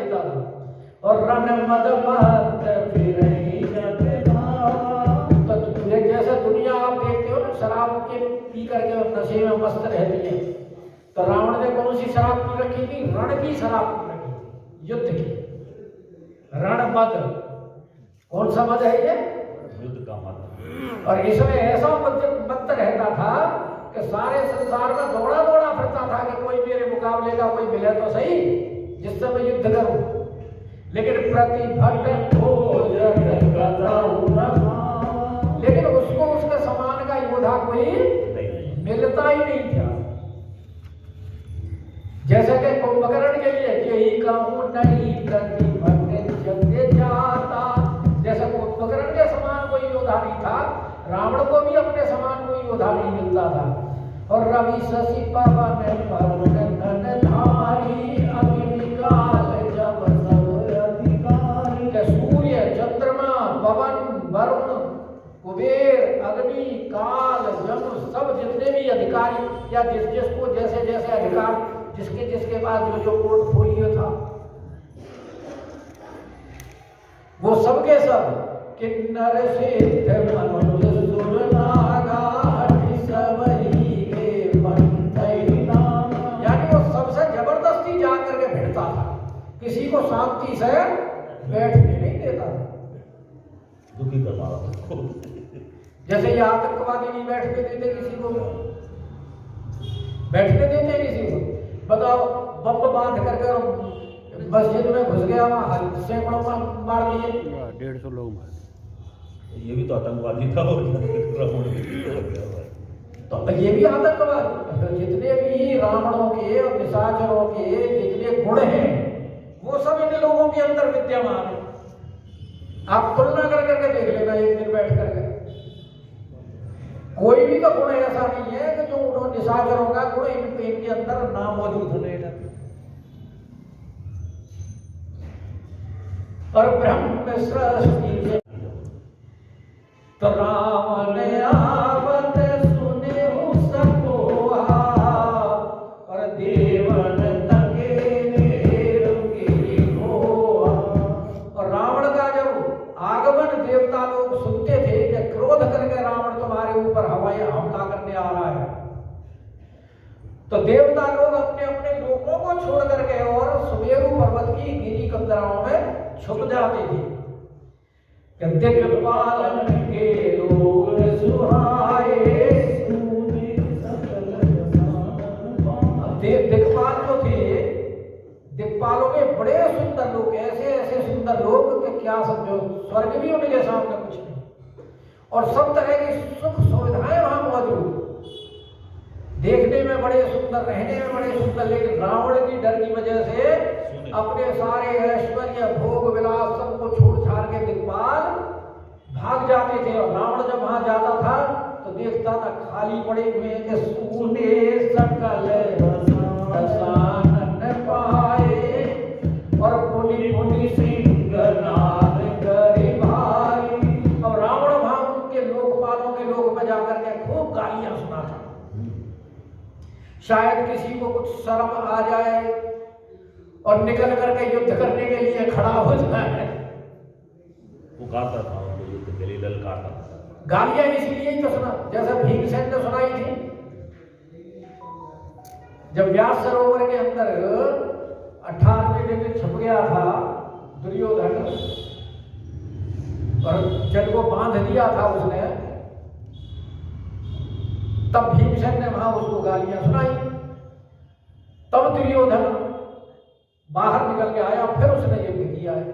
देता था। और रण मद महत फिरहि जग धाम। तो जैसे दुनिया आप देखते हो ना, शराब के पी करके नशे में मस्त रहती है, तो रावण ने कौन सी शराब पी रखी थी? रण की शराब पी रखी थी, युद्ध की। रण मद, कौन सा मद है ये? युद्ध का मद। और इसमें ऐसा मत रहता था कि सारे संसार में दौड़ा दौड़ा फिरता था कि कोई मेरे मुकाबले का कोई मिले तो सही, जिससे मैं युद्ध करूं। लेकिन प्रतिभट भोजन गदाऊ न पावा। लेकिन उसको उसके समान का योद्धा कोई मिलता ही नहीं था। जैसे कि कुंभकर्ण के लिए यही कहूं नहीं प्रतिभट जग जाता, जैसे कुंभकर्ण के समान कोई योद्धा नहीं था, रावण को भी अपने समान कोई योद्धा नहीं मिलता था। और रवि शशि पवन धन धारी अग्नि काल जब सब अधिकारी। सूर्य, चंद्रमा, पवन, वरुण, कुबेर, अग्नि, काल, जम, सब जितने भी अधिकारी या जिस जिसको जैसे जैसे अधिकार, जिसके जिसके पास जो जो पोर्टफोलियो था, वो सबके सब किन्नर सिद्ध मनुज सुर नागा हठि सबहि के पंथई नाम। यानी वो सबसे जबरदस्ती जा करके भिड़ता था, किसी को शांति से बैठने नहीं देता था, दुखी कर रहा। जैसे ये आतंकवादी नहीं बैठने देते किसी को, बैठने देते किसी को। बताओ, बम बांध करके मस्जिद में घुस गया, वहां सैकड़ों मार दिए, 150 लोग मारे। ये भी तो आतंकवादी था। तो ये भी आतंकवादी। तो जितने भी रावणों के और निशाचरों के जितने गुण हैं, वो सब इन लोगों के अंदर विद्यमान है। आप तुलना कर करके देख लेना एक दिन बैठ करके। कोई भी तो गुण ऐसा नहीं है कि जो उन्होंने निशाचरों का गुण इनके अंदर ना मौजूद होने लगे। और ब्रह्म सृष्टि तो रावण आवत सुने सकोहा, और देवन तके रुकी होआ। और रावण का जब आगमन देवता लोग सुनते थे कि क्रोध करके रावण तुम्हारे ऊपर हवाई हमला करने आ रहा है, तो देवता लोग अपने अपने लोकों को छोड़ करके और सुमेरु पर्वत की गिरी कंदराओं में छुप जाते थे। दिक्पालन के लोग सुहाए, दिक्पाल जो थे, दिक्पालों में बड़े सुंदर लोग, ऐसे ऐसे सुंदर लोग कि क्या समझो, स्वर्ग भी उनके सामने कुछ नहीं। और सब तरह की सुख सुविधाएं वहां मौजूद, देखने में बड़े सुंदर, रहने में बड़े सुंदर। लेकिन रावण की डर की वजह से अपने सारे ऐश्वर्य भोग विलास सबको छोड़ छाड़ के दिक्पाल भाग जाते थे। और रावण जब वहां जाता था तो देखता था खाली पड़े हुए कि सूने सकल न पाए, और पुनि पुनि सिंहनाद करे भाई। और रावण वहां उनके लोकपालों के लोक में जाकर के खूब गालियां सुनाता। शायद किसी को कुछ शर्म आ जाए और निकल करके युद्ध करने के लिए खड़ा हो जाए, पुकारता था उनको युद्ध के लिए, ललकारता था। गालियां इसीलिए ही तो सुना, जैसा भीमसेन ने सुनाई थी जब व्यास सरोवर के अंदर 18वें दिन छुप गया था दुर्योधन, और जल को बांध दिया था उसने, तब भीमसेन ने वहां उसको गालियां सुनाई। तब दुर्योधन बाहर निकल के आया, फिर उसने युद्ध किया है।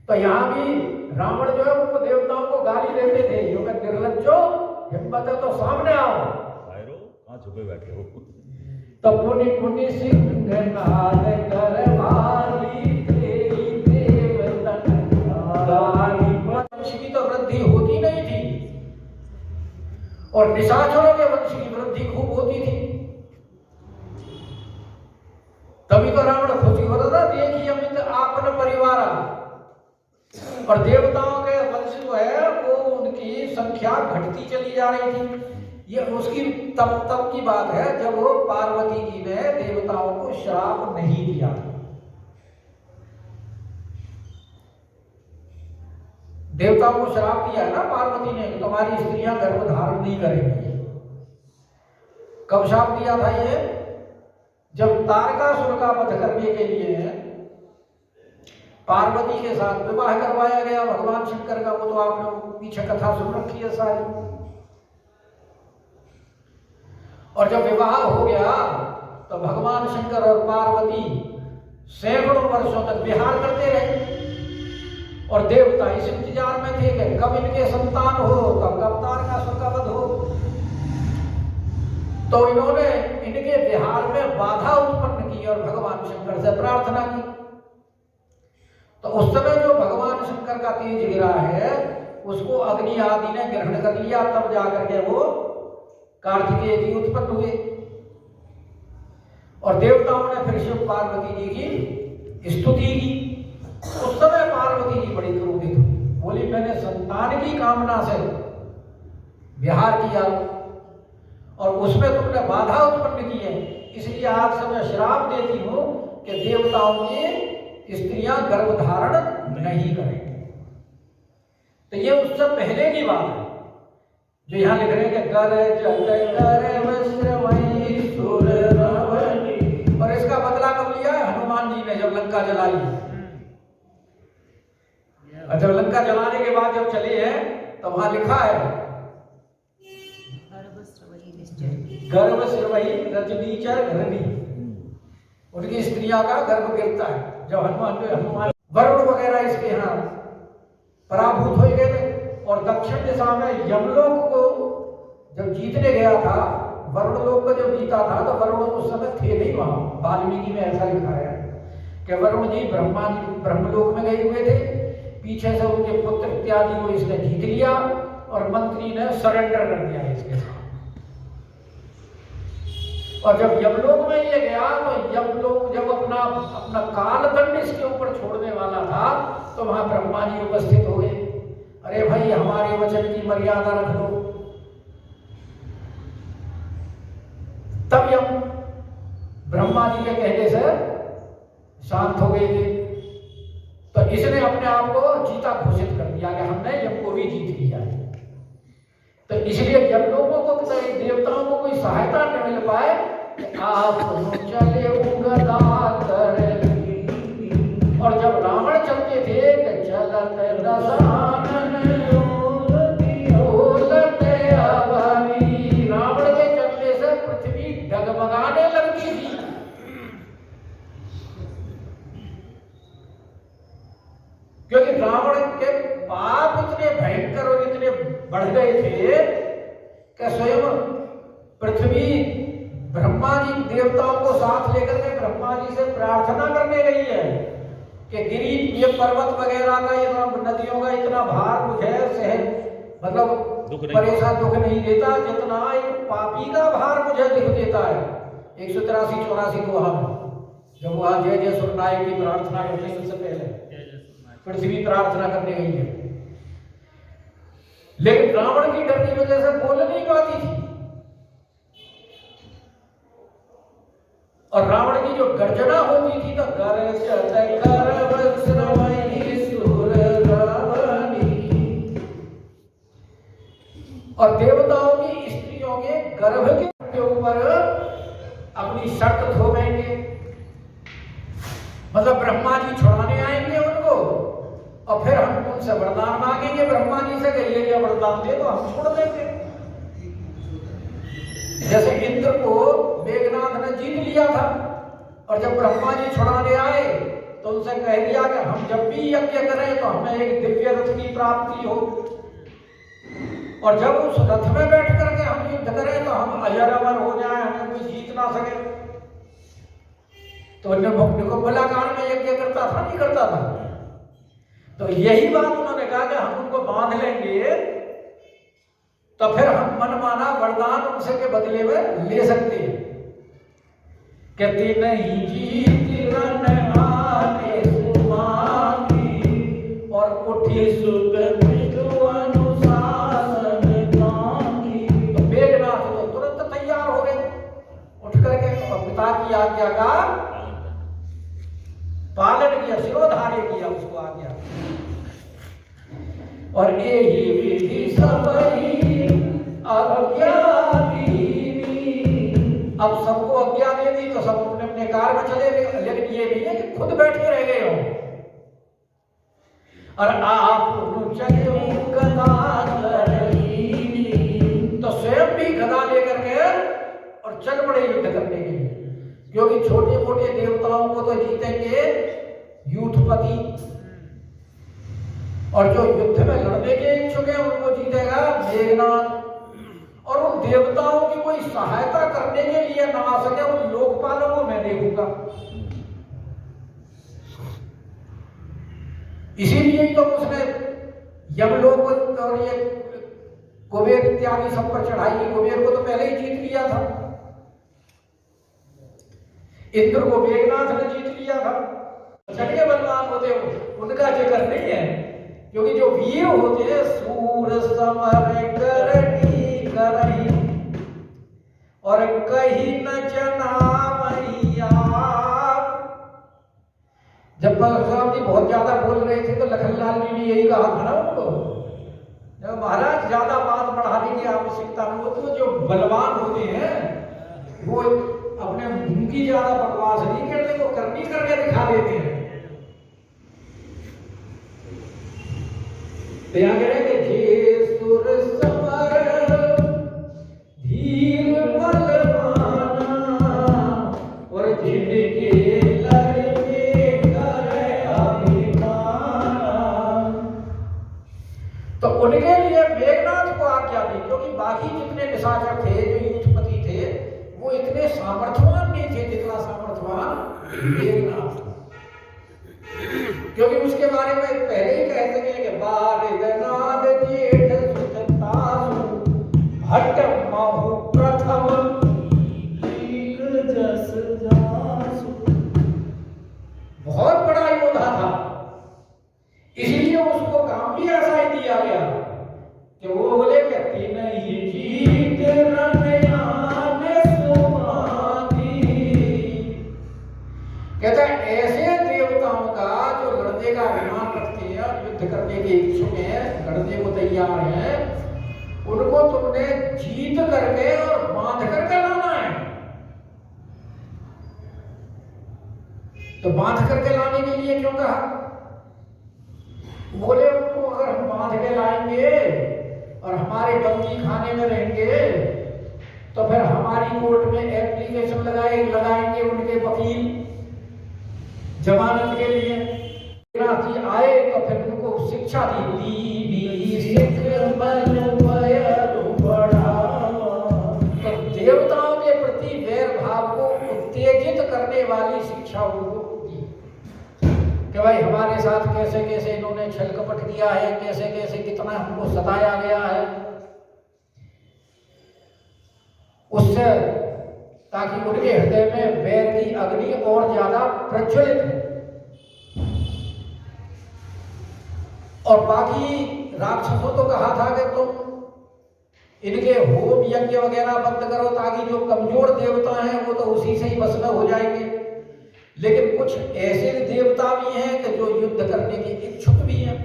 तो यहां भी रावण जो है उनको देवताओं को गाली देते थे, यो कि निर्लज्जो, हिम्मत है तो सामने आओ, कहां छुपे बैठे हो। तो पुनि पुनि सिंहनाद कर भारी, तेरी देवतन गाली। वंश की तो वृद्धि होती नहीं थी, और निशाचरों के वंश की वृद्धि खूब होती थी। तभी तो रावण खुशी होता था, देखिए अमित आपन परिवार। और देवताओं के वंश जो है वो उनकी संख्या घटती चली जा रही थी। ये उसकी तब की बात है जब वो पार्वती जी ने देवताओं को श्राप नहीं दिया। देवताओं को श्राप दिया है ना पार्वती ने, तुम्हारी स्त्रियां गर्भ धारण नहीं करेंगी। कब श्राप दिया था ये? जब तारकासुर का वध करने के लिए पार्वती के साथ विवाह करवाया गया भगवान शंकर का। वो तो आप लोग पीछे कथा सुन रखी है सारी। और जब विवाह हो गया तो भगवान शंकर और पार्वती सैकड़ों वर्षों तक विहार करते रहे और देवता इस इंतजार में थे कि कब इनके संतान हो, कब तारकासुर का वध हो। तो इन्होंने इनके विहार में बाधा उत्पन्न की और भगवान शंकर से प्रार्थना की। तो उस समय जो भगवान शंकर का तेज गिरा है उसको अग्नि आदि ने ग्रहण कर लिया, तब जाकर के वो कार्तिकेय जी उत्पन्न हुए। और देवताओं ने फिर शिव पार्वती जी की स्तुति की। उस समय पार्वती जी बड़ी क्रोधित हुई, बोली मैंने संतान की कामना से विहार किया और उसमें तुमने बाधा उत्पन्न की है, इसलिए आज से मैं श्राप देती हूं कि देवताओं की स्त्रियां गर्भधारण नहीं करेंगी। तो ये उससे पहले की बात है जो यहाँ लिख रहे हैं कि और इसका बदला कब लिया है? हनुमान जी ने जब लंका जलाई। और जब लंका जलाने के बाद जब चले हैं तो वहां लिखा है गर्भ श्रवही रजनीचर घरणी, उनकी स्त्रियां का गर्भ गिरता है। जब हनुमान वरुण वगैरह इसके यहाँ पराभूत हो गए थे और दक्षिण दिशा में यमलोक को जब जीतने गया था, वरुण लोक को जब जीता था तो वरुण उस समय थे नहीं वहां। वाल्मीकि में ऐसा लिखा है कि वरुण जी ब्रह्मलोक में गए हुए थे, पीछे से उनके पुत्र इत्यादि को इसने जीत लिया और मंत्री ने सरेंडर कर दिया इसके साथ। और जब यमलोक में ये गया तो यमलोक जब अपना कालदंड इसके ऊपर छोड़ने वाला था तो वहां ब्रह्मा जी उपस्थित हो गए। अरे भाई हमारे वचन की मर्यादा रख लो। तब यम ब्रह्मा जी के कहने से शांत हो गए थे। तो इसने अपने आप को जीता घोषित कर दिया कि हमने यम को भी जीत लिया है। तो इसलिए जब लोगों को देवताओं को कोई सहायता न मिल पाए आप चले और जब रावण चलते थे कि चलत रावण के चलने से पृथ्वी डगमगाने लगती थी। क्योंकि रावण के पाप इतने भयंकर और इतने बढ़ गए थे कि स्वयं पृथ्वी ब्रह्मा जी देवताओं को साथ लेकर के ब्रह्मा जी से प्रार्थना करने गई है कि गिरी ये पर्वत वगैरह का इतना नदियों का इतना भार मुझे मतलब परेशान दुख नहीं देता जितना एक पापी का भार मुझे दुख देता है। 183-84 दोहा में जब वहां जय जय सुरनायक की प्रार्थना करने से पहले पृथ्वी प्रार्थना करने गई है, लेकिन रावण की डर की वजह से बोल नहीं पाती थी। और रावण की जो गर्जना होती थी तो और देवताओं की स्त्रियों के गर्भ के ऊपर अपनी शर्त थोपेंगे। मतलब ब्रह्मा जी छुड़ाने आएंगे उनको और फिर हम उनसे वरदान मांगेंगे ब्रह्मा जी से कि ये वरदान दे तो हम छोड़ देंगे। जैसे इंद्र को मेघनाथ ने जीत लिया था और जब ब्रह्मा जी छुड़ाने आए तो उनसे कह दिया कि हम जब भी यज्ञ करें तो हमें एक दिव्य रथ की प्राप्ति हो और जब उस रथ में बैठ करके हम युद्ध करें तो हम अजर अमर हो जाए, हमें कोई जीत ना सके। तो को बलाकार में यज्ञ करता था नहीं करता था। तो यही बात उन्होंने कहा कि हम उनको बांध लेंगे तो फिर हम मनमाना वरदान उनसे के बदले में ले सकते हैं। कहते नहीं जीत रन आने सुमानी और उठी सुगंध अनुशासन गानी। तो मेघनाथ तो तुरंत तैयार हो गए, उठ करके पिता की आज्ञा का पालन किया, शिरोधार्य किया उसको आज्ञा। और यही विधि सबही अज्ञानी। अब सबको आज्ञा दे दी तो सब अपने अपने कार में चले गए, लेकिन ये नहीं है कि खुद बैठे रह गए हो। और आप तो स्वयं भी गदा लेकर के और चल पड़े युद्ध करने के लिए, क्योंकि छोटे मोटे देवताओं को तो जीतेंगे यूथपति, और जो युद्ध में लड़ने के इच्छुक है उनको जीतेगा मेघनाथ। और उन देवताओं की कोई सहायता करने के लिए ना आ सके उन लोकपालों को मैं देखूंगा। इसीलिए तो उसने यमलोक और ये कुबेर इत्यादि सब पर चढ़ाई। कुबेर को तो पहले ही जीत लिया था, इंद्र को मेघनाथ ने जीत लिया था। छठे बलवान होते हो उनका जिक्र नहीं है, क्योंकि जो वीर होते हैं सूर समर करनी करई और कहीं न जनामैया। जब परशुराम जी बहुत ज्यादा बोल रहे थे तो लखनलाल जी ने यही कहा था ना उनको, जब महाराज ज्यादा बात बढ़ाने की आवश्यकता नहीं होती, तो जो बलवान होते हैं वो अपने मुंह की ज्यादा बकवास नहीं करते, वो करनी करके दिखा देते हैं। तो यहाँ कह रहे हैं जे सुर समर धीर बलवाना और जिनके लड़के करे अभिमाना। तो उनके लिए मेघनाथ को आज्ञा दी, क्योंकि बाकी जितने निशाचर थे जो यूथपति थे वो इतने सामर्थ्यवान नहीं थे जितना सामर्थ्यवान मेघनाथ, क्योंकि उसके बारे में पहले ही कह सके कि बारिदनाद जेठ सुततासु भट्ट महु प्रथम जस जासु। बहुत बड़ा योद्धा था, इसीलिए उसको काम भी ऐसा ही दिया गया कि वो बोले कि तीन ही जीत रनयाने सुमाती। कहता है ऐसे देवताओं का जो लड़ने का अभिमान रखते हैं, युद्ध करने के इच्छुक हैं, लड़ने को तैयार हैं, उनको तुमने जीत करके और बांध करके लाना है। तो बांध करके लाने के लिए क्यों कहा? बोले उनको अगर हम बांध के लाएंगे और हमारे बंदी खाने में रहेंगे तो फिर हमारी कोर्ट में एप्लीकेशन लगाएंगे उनके वकील जमानत के लिए। जी आए तो फिर उनको शिक्षा दी तो देवताओं के प्रति वैर भाव को उत्तेजित करने वाली शिक्षा उनको दी कि भाई हमारे साथ कैसे कैसे इन्होंने छल कपट किया है, कैसे कैसे कितना हमको सताया गया है, उससे ताकि उनके हृदय में वैर की अग्नि और ज्यादा प्रज्वलित हो। और बाकी राक्षसों तो कहा था कि तुम इनके होम यज्ञ वगैरह बंद करो ताकि जो कमजोर देवता हैं वो तो उसी से ही भस्म हो जाएंगे। लेकिन कुछ ऐसे देवता भी हैं कि जो युद्ध करने के इच्छुक भी हैं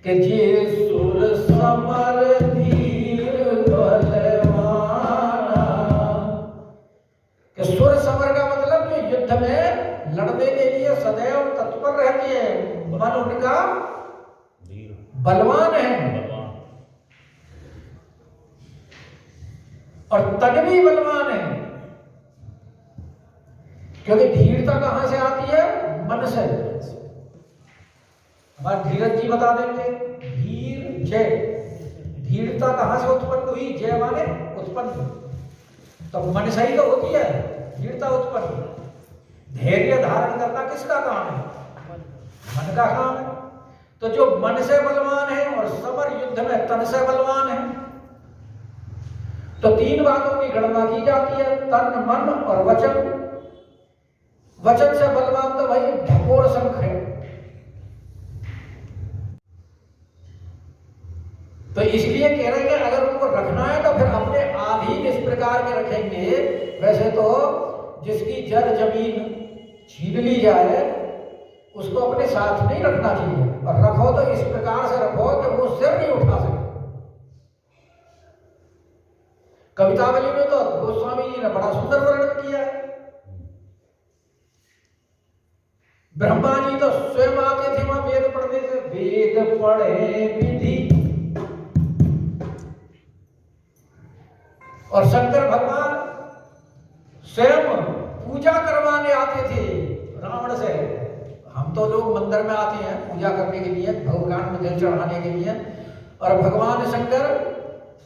कि जे सुर समर धीर बलवाना। कि सुर समर का मतलब जो युद्ध में लड़ने के लिए सदैव तत्पर रहते हैं, मन उनका बलवान है और तन भी बलवान है। क्योंकि धीरता कहां से आती है? मन से। हमारे धीरज जी बता देंगे धीर जय, धीरता कहां से उत्पन्न हुई? जय माने उत्पन्न, तो मन से ही तो होती है धीरता उत्पन्न। धैर्य धारण करना किसका काम है? मन का काम है। तो जो मन से बलवान है और समर युद्ध में तन से बलवान है, तो तीन बातों की गणना की जाती है, तन मन और वचन। वचन से बलवान तो भाई ढकोर शंख है। तो इसलिए कह रहे हैं कि अगर उनको रखना है तो फिर अपने अधीन इस प्रकार के रखेंगे। वैसे तो जिसकी जड़ जमीन छीन ली जाए उसको अपने साथ नहीं रखना चाहिए, और रखो तो इस प्रकार से रखो कि वो सिर नहीं उठा सके। कवितावली में तो गोस्वामी जी ने बड़ा सुंदर वर्णन किया है। ब्रह्मा जी तो स्वयं आते थे वहां वेद पढ़ने से, वेद पढ़े विधि, और शंकर भगवान स्वयं पूजा करवाने आते थे रावण से। हम तो लोग मंदिर में आते हैं पूजा करने के लिए, भगवान में जल चढ़ाने के लिए, और भगवान शंकर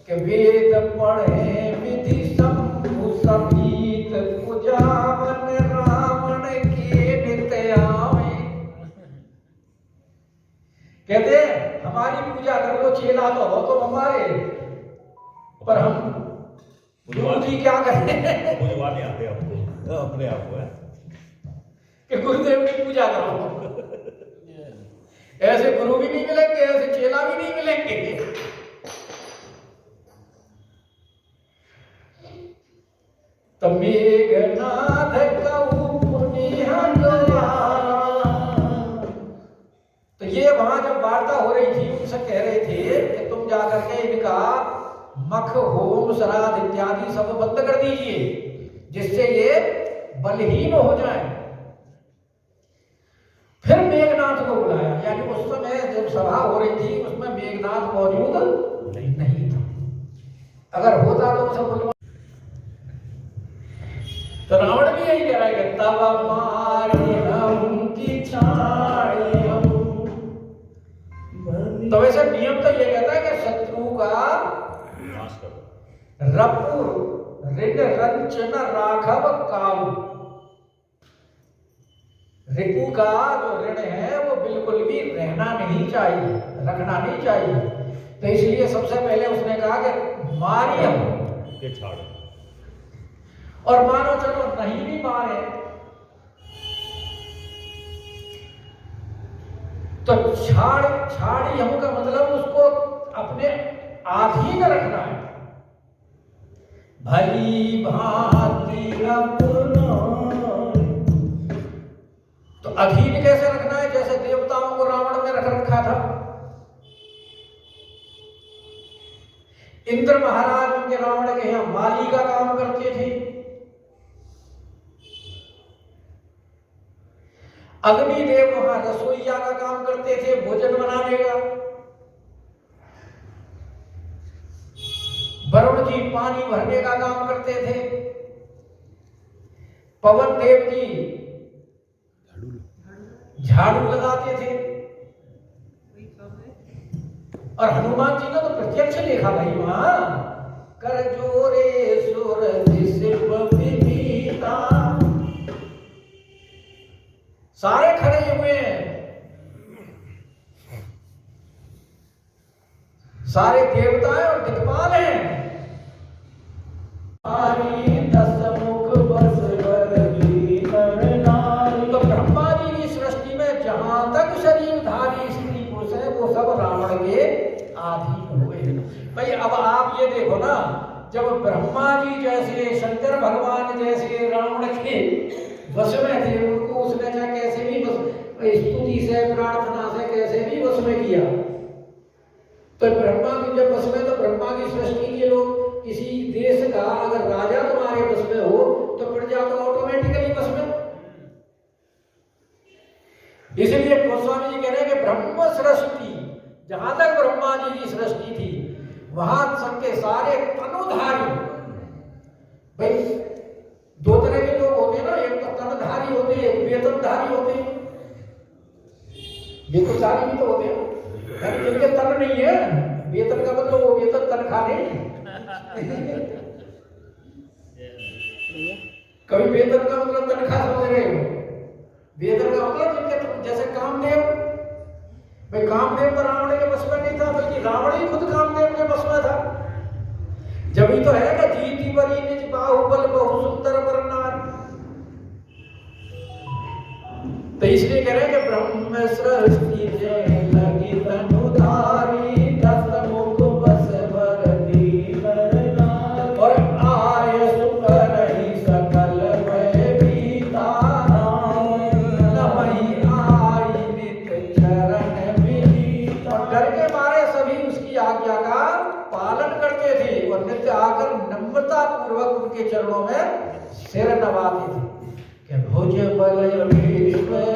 के वेद पढ़े विधि शंभु सभीत पूजावन रावण के नित्य आवे। कहते हमारी पूजा कर लो, चेला तो हो तुम हमारे, पर हम गुरुजी क्या करें, पूजवाने आते आपको अपने आप को है कि गुरुदेव की पूजा करो। ऐसे गुरु भी नहीं मिलेंगे, ऐसे चेला भी नहीं मिलेंगे। तो मेघनाथ कहूं पुनिया द्वारा। तो ये वहां जब वार्ता हो रही थी उनसे कह रहे थे कि तुम जाकर के इनका मख होम श्राद्ध इत्यादि सब बंद कर दीजिए, जिससे ये बलहीन हो जाए। फिर मेघनाथ को बुलाया, यानी उस समय जब सभा हो रही थी उसमें मेघनाथ मौजूद नहीं था। अगर होता तो उसे बुलवा। तो रावण भी यही कह रहा है, तब मारे हम की छाड़ी हम। तो वैसे नियम तो ये कहता है कि शत्रु का रपुर ऋण रंचन राघव काऊ। रिपु का जो ऋण है वो बिल्कुल भी रहना नहीं चाहिए, रखना नहीं चाहिए। तो इसलिए सबसे पहले उसने कहा कि मारिए के छाड़, और मानो चलो नहीं भी मारे तो छाड़ी हम का मतलब उसको अपने अधीन रखना है। भली भांति अपना, तो अधीन कैसे रखना है? जैसे देवताओं को रावण ने रख रखा था। इंद्र महाराज उनके रावण के यहां माली का काम करते थे, अग्निदेव वहां रसोईया का काम करते थे, भोजन बनाने का, वरुण जी पानी भरने का काम करते थे, पवन देव जी झाड़ू लगाते थे, और हनुमान जी ने तो प्रत्यक्ष देखा भाई वहां, कर जोरे सुर विनीता, सारे खड़े हुए हैं, सारे देवता हैं और दिक्पाल हैं। तो ब्रह्मा जी की सृष्टि में जहां तक शरीरधारी स्त्री पुरुष है वो सब रावण के अधीन हुए। भाई अब आप ये देखो ना, जब ब्रह्मा जी जैसे, शंकर भगवान जैसे रावण के वश में थे, उनको उसने चाहे कैसे भी स्तुति से, प्रार्थना से कैसे भी वश में किया। तो ब्रह्मा की जब वश में, तो ब्रह्मा की सृष्टि के लोग, किसी देश का अगर राजा तुम्हारे वश में हो तो प्रजा तो ऑटोमेटिकली वश में। इसलिए गोस्वामी जी कह रहे हैं कि ब्रह्म सृष्टि, जहां तक ब्रह्मा जी की सृष्टि थी वहां सबके सारे तनुधारी, भाई दो तरह के लोग होते हैं ना, एक तो तनधारी होते हैं, एक वेतनधारी होते हैं। वेतनधारी भी तो होते हैं जिनके तन नहीं है, वेतन का मतलब वो वेतन तनख्वाह नहीं। कभी वेतन का मतलब तनख्वाह समझ रहे हो? वेतन का मतलब जिनके, जैसे कामदेव, भाई कामदेव तो रावण के बस में नहीं था, बल्कि रावण ही खुद कामदेव के बस में था। जब ही तो है कि जीती बरी निज बाहुबल बहु सुंदर वरनार। तो इसलिए कह रहे हैं कि ब्रह्म सृष्टि लगी तनुधारी, दस मुख बस भर दीना, और आय सुकर ही सकल भय भीता, न वही आय उनके चरणों में सिर नवाते थे कि भुज बल विश्व